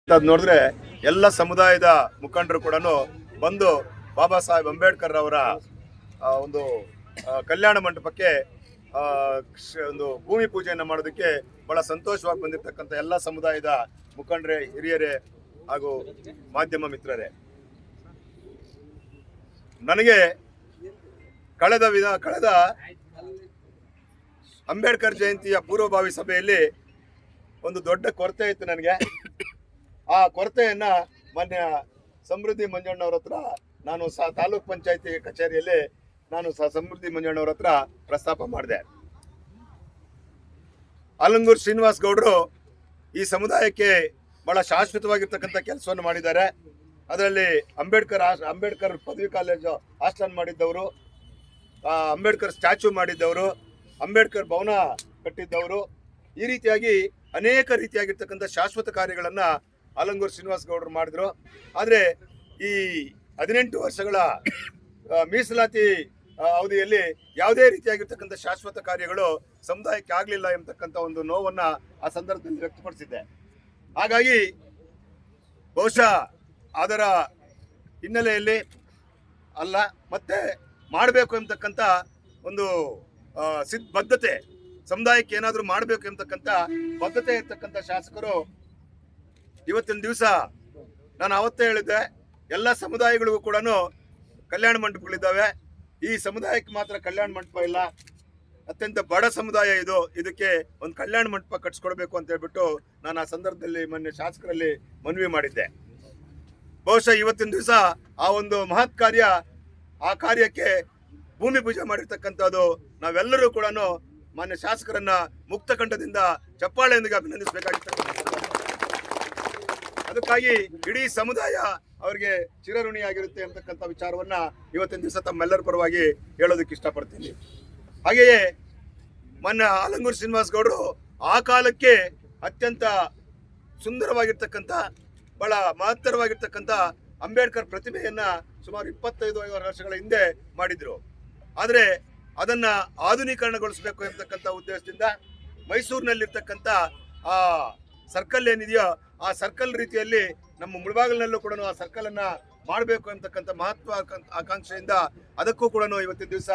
ನೋಡಿದ್ರೆ ಎಲ್ಲ ಸಮುದಾಯದ ಮುಖಂಡರು ಕೂಡ ಬಂದು ಬಾಬಾ ಸಾಹೇಬ್ ಅಂಬೇಡ್ಕರ್ ಅವರ ಒಂದು ಕಲ್ಯಾಣ ಮಂಟಪಕ್ಕೆ ಒಂದು ಭೂಮಿ ಪೂಜೆಯನ್ನು ಮಾಡೋದಕ್ಕೆ ಬಹಳ ಸಂತೋಷವಾಗಿ ಬಂದಿರತಕ್ಕಂಥ ಎಲ್ಲ ಸಮುದಾಯದ ಮುಖಂಡರೇ, ಹಿರಿಯರೇ ಹಾಗೂ ಮಾಧ್ಯಮ ಮಿತ್ರರೇ, ನನಗೆ ಕಳೆದ ಅಂಬೇಡ್ಕರ್ ಜಯಂತಿಯ ಪೂರ್ವಭಾವಿ ಸಭೆಯಲ್ಲಿ ಒಂದು ದೊಡ್ಡ ಕೊರತೆ ಇತ್ತು ನನಗೆ. ಆ ಕೊರತೆಯನ್ನ ಮಾನ್ಯ ಸಮೃದ್ಧಿ ಮಂಜಣ್ಣವ್ರ ಹತ್ರ ನಾನು ತಾಲೂಕ್ ಪಂಚಾಯತಿ ಕಚೇರಿಯಲ್ಲಿ ನಾನು ಸಮೃದ್ಧಿ ಮಂಜಣ್ಣವ್ರ ಹತ್ರ ಪ್ರಸ್ತಾಪ ಮಾಡಿದೆ. ಆಲಂಗೂರು ಶ್ರೀನಿವಾಸ್ ಗೌಡರು ಈ ಸಮುದಾಯಕ್ಕೆ ಬಹಳ ಶಾಶ್ವತವಾಗಿರ್ತಕ್ಕಂಥ ಕೆಲಸವನ್ನು ಮಾಡಿದ್ದಾರೆ. ಅದರಲ್ಲಿ ಅಂಬೇಡ್ಕರ್ ಪದವಿ ಕಾಲೇಜು ಹಾಸ್ಟೆಲ್ ಮಾಡಿದ್ದವರು, ಅಂಬೇಡ್ಕರ್ ಸ್ಟ್ಯಾಚ್ಯೂ ಮಾಡಿದ್ದವರು, ಅಂಬೇಡ್ಕರ್ ಭವನ ಕಟ್ಟಿದ್ದವರು, ಈ ರೀತಿಯಾಗಿ ಅನೇಕ ರೀತಿಯಾಗಿರ್ತಕ್ಕಂಥ ಶಾಶ್ವತ ಕಾರ್ಯಗಳನ್ನ ಆಲಂಗೂರು ಶ್ರೀನಿವಾಸ್ ಗೌಡರು ಮಾಡಿದ್ರು. ಆದರೆ ಈ 18 ವರ್ಷಗಳ ಮೀಸಲಾತಿ ಅವಧಿಯಲ್ಲಿ ಯಾವುದೇ ರೀತಿಯಾಗಿರ್ತಕ್ಕಂಥ ಶಾಶ್ವತ ಕಾರ್ಯಗಳು ಸಮುದಾಯಕ್ಕೆ ಆಗಲಿಲ್ಲ ಎಂಬತಕ್ಕಂಥ ಒಂದು ನೋವನ್ನ ಆ ಸಂದರ್ಭದಲ್ಲಿ ವ್ಯಕ್ತಪಡಿಸಿದ್ದೆ. ಹಾಗಾಗಿ ಬಹುಶಃ ಅದರ ಹಿನ್ನೆಲೆಯಲ್ಲಿ ಅಲ್ಲ, ಮತ್ತೆ ಮಾಡಬೇಕು ಎಂಬತಕ್ಕಂಥ ಒಂದು ಬದ್ಧತೆ, ಸಮುದಾಯಕ್ಕೆ ಏನಾದರೂ ಮಾಡಬೇಕು ಎಂಬತಕ್ಕಂಥ ಬದ್ಧತೆ ಇರ್ತಕ್ಕಂಥ ಶಾಸಕರು ಇವತ್ತಿನ ದಿವಸ, ನಾನು ಅವತ್ತೇ ಹೇಳಿದ್ದೆ, ಎಲ್ಲ ಸಮುದಾಯಗಳಿಗೂ ಕೂಡ ಕಲ್ಯಾಣ ಮಂಟಪಗಳಿದ್ದಾವೆ. ಈ ಸಮುದಾಯಕ್ಕೆ ಮಾತ್ರ ಕಲ್ಯಾಣ ಮಂಟಪ ಇಲ್ಲ, ಅತ್ಯಂತ ಬಡ ಸಮುದಾಯ ಇದು, ಇದಕ್ಕೆ ಒಂದು ಕಲ್ಯಾಣ ಮಂಟಪ ಕಟ್ಸ್ಕೊಡ್ಬೇಕು ಅಂತ ಹೇಳ್ಬಿಟ್ಟು ನಾನು ಆ ಸಂದರ್ಭದಲ್ಲಿ ಮೊನ್ನೆ ಶಾಸಕರಲ್ಲಿ ಮನವಿ ಮಾಡಿದ್ದೆ. ಬಹುಶಃ ಇವತ್ತಿನ ದಿವಸ ಆ ಒಂದು ಮಹತ್ ಕಾರ್ಯ, ಆ ಕಾರ್ಯಕ್ಕೆ ಭೂಮಿ ಪೂಜೆ ಮಾಡಿರ್ತಕ್ಕಂಥದ್ದು ನಾವೆಲ್ಲರೂ ಕೂಡ ಮಾನ್ಯ ಶಾಸಕರನ್ನ ಮುಕ್ತ ಕಂಠದಿಂದ ಚಪ್ಪಾಳೆಯೊಂದಿಗೆ ಅಭಿನಂದಿಸಬೇಕಾಗಿರ್ತಕ್ಕಂಥ. ಅದಕ್ಕಾಗಿ ಇಡೀ ಸಮುದಾಯ ಅವರಿಗೆ ಚಿರಋಣಿಯಾಗಿರುತ್ತೆ ಅಂತಕ್ಕಂಥ ವಿಚಾರವನ್ನ ಇವತ್ತಿನ ದಿವಸ ತಮ್ಮೆಲ್ಲರ ಪರವಾಗಿ ಹೇಳೋದಕ್ಕೆ ಇಷ್ಟಪಡ್ತೀನಿ. ಹಾಗೆಯೇ ಮೊನ್ನೆ ಆಲಂಗೂರು ಶ್ರೀನಿವಾಸ್ ಗೌಡರು ಆ ಕಾಲಕ್ಕೆ ಅತ್ಯಂತ ಸುಂದರವಾಗಿರ್ತಕ್ಕಂಥ, ಬಹಳ ಮಹತ್ತರವಾಗಿರ್ತಕ್ಕಂಥ ಅಂಬೇಡ್ಕರ್ ಪ್ರತಿಮೆಯನ್ನ ಸುಮಾರು 25 ವರ್ಷಗಳ ಹಿಂದೆ ಮಾಡಿದ್ರು. ಆದರೆ ಅದನ್ನ ಆಧುನೀಕರಣಗೊಳಿಸಬೇಕು ಎಂಬತಕ್ಕಂಥ ಉದ್ದೇಶದಿಂದ ಮೈಸೂರಿನಲ್ಲಿರ್ತಕ್ಕಂಥ ಆ ಸರ್ಕಲ್ ಏನಿದೆಯೋ, ಆ ಸರ್ಕಲ್ ರೀತಿಯಲ್ಲಿ ನಮ್ಮ ಮುಳಬಾಗಿಲಿನಲ್ಲೂ ಕೂಡ ಆ ಸರ್ಕಲ್ ಅನ್ನ ಮಾಡಬೇಕು ಅಂತಕ್ಕಂಥ ಮಹತ್ವ ಆಕಾಂಕ್ಷೆಯಿಂದ ಅದಕ್ಕೂ ಕೂಡ ಇವತ್ತಿನ ದಿವಸ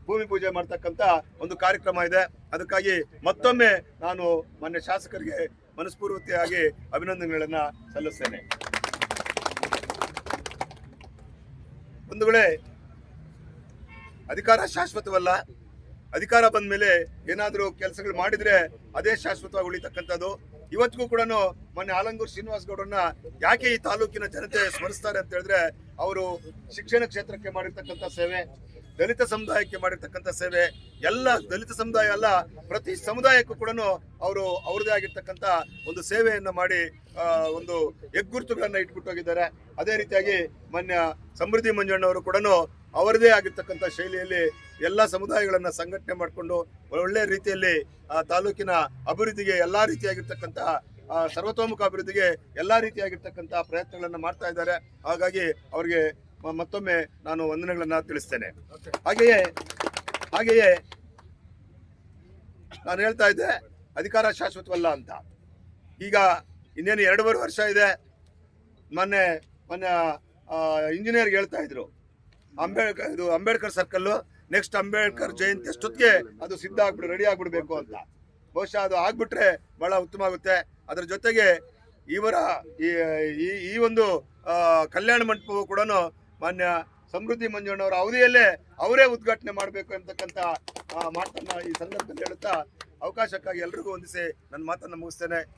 ಭೂಮಿ ಪೂಜೆ ಮಾಡ್ತಕ್ಕಂಥ ಒಂದು ಕಾರ್ಯಕ್ರಮ ಇದೆ. ಅದಕ್ಕಾಗಿ ಮತ್ತೊಮ್ಮೆ ನಾನು ಮಾನ್ಯ ಶಾಸಕರಿಗೆ ಮನಸ್ಪೂರ್ವಕವಾಗಿ ಅಭಿನಂದನೆಗಳನ್ನ ಸಲ್ಲಿಸ್ತೇನೆ. ಬಂಧುಗಳೇ, ಅಧಿಕಾರ ಶಾಶ್ವತವಲ್ಲ. ಅಧಿಕಾರ ಬಂದ ಮೇಲೆ ಏನಾದರೂ ಕೆಲಸಗಳು ಮಾಡಿದ್ರೆ ಅದೇ ಶಾಶ್ವತವಾಗಿ ಉಳಿತಕ್ಕಂಥದ್ದು. ಇವತ್ತಿಗೂ ಕೂಡ ಮೊನ್ನೆ ಆಲಂಗೂರು ಶ್ರೀನಿವಾಸ್ ಗೌಡರನ್ನ ಯಾಕೆ ಈ ತಾಲೂಕಿನ ಜನತೆ ಸ್ಮರಿಸ್ತಾರೆ ಅಂತ ಹೇಳಿದ್ರೆ, ಅವರು ಶಿಕ್ಷಣ ಕ್ಷೇತ್ರಕ್ಕೆ ಮಾಡಿರ್ತಕ್ಕಂಥ ಸೇವೆ, ದಲಿತ ಸಮುದಾಯಕ್ಕೆ ಮಾಡಿರ್ತಕ್ಕಂಥ ಸೇವೆ, ಎಲ್ಲ ದಲಿತ ಸಮುದಾಯ ಅಲ್ಲ, ಪ್ರತಿ ಸಮುದಾಯಕ್ಕೂ ಕೂಡ ಅವರು ಅವ್ರದೇ ಆಗಿರ್ತಕ್ಕಂಥ ಒಂದು ಸೇವೆಯನ್ನು ಮಾಡಿ ಒಂದು ಹೆಗ್ಗುರುತುಗಳನ್ನ ಇಟ್ಬಿಟ್ಟು ಹೋಗಿದ್ದಾರೆ. ಅದೇ ರೀತಿಯಾಗಿ ಮಾನ್ಯ ಸಮೃದ್ಧಿ ಮಂಜಣ್ಣವರು ಕೂಡ ಅವರದೇ ಆಗಿರ್ತಕ್ಕಂಥ ಶೈಲಿಯಲ್ಲಿ ಎಲ್ಲ ಸಮುದಾಯಗಳನ್ನ ಸಂಘಟನೆ ಮಾಡಿಕೊಂಡು ಒಳ್ಳೆ ರೀತಿಯಲ್ಲಿ ತಾಲೂಕಿನ ಅಭಿವೃದ್ಧಿಗೆ ಎಲ್ಲಾ ರೀತಿಯಾಗಿರ್ತಕ್ಕಂಥ ಸರ್ವತೋಮುಖ ಅಭಿವೃದ್ಧಿಗೆ ಎಲ್ಲಾ ರೀತಿಯಾಗಿರ್ತಕ್ಕಂಥ ಪ್ರಯತ್ನಗಳನ್ನ ಮಾಡ್ತಾ ಇದ್ದಾರೆ. ಹಾಗಾಗಿ ಅವರಿಗೆ ಮತ್ತೊಮ್ಮೆ ನಾನು ವಂದನೆಗಳನ್ನ ತಿಳಿಸ್ತೇನೆ. ಹಾಗೆಯೇ ನಾನು ಹೇಳ್ತಾ ಇದ್ದೆ, ಅಧಿಕಾರ ಶಾಶ್ವತವಲ್ಲ ಅಂತ. ಈಗ ಇನ್ನೇನು 2.5 ವರ್ಷ ಇದೆ. ಮೊನ್ನೆ ಇಂಜಿನಿಯರ್ಗೆ ಹೇಳ್ತಾ ಇದ್ರು, ಅಂಬೇಡ್ಕರ್ ಸರ್ಕಲ್ ನೆಕ್ಸ್ಟ್ ಅಂಬೇಡ್ಕರ್ ಜಯಂತಿ ಅಷ್ಟೊತ್ತಿಗೆ ಅದು ಸಿದ್ಧ ರೆಡಿ ಆಗ್ಬಿಡ್ಬೇಕು ಅಂತ. ಬಹುಶಃ ಅದು ಆಗ್ಬಿಟ್ರೆ ಬಹಳ ಉತ್ತಮ ಆಗುತ್ತೆ. ಅದರ ಜೊತೆಗೆ ಇವರ ಈ ಒಂದು ಕಲ್ಯಾಣ ಮಂಟಪವು ಕೂಡ ಮಾನ್ಯ ಸಮೃದ್ಧಿ ಮಂಜಣ್ಣವರ ಅವಧಿಯಲ್ಲೇ ಅವರೇ ಉದ್ಘಾಟನೆ ಮಾಡಬೇಕು ಅಂತಕ್ಕಂಥ ಮಾತನ್ನ ಈ ಸಂದರ್ಭದಲ್ಲಿ ಹೇಳುತ್ತಾ ಅವಕಾಶಕ್ಕಾಗಿ ಎಲ್ರಿಗೂ ವಂದಿಸಿ ನನ್ನ ಮಾತನ್ನು ಮುಗಿಸ್ತೇನೆ.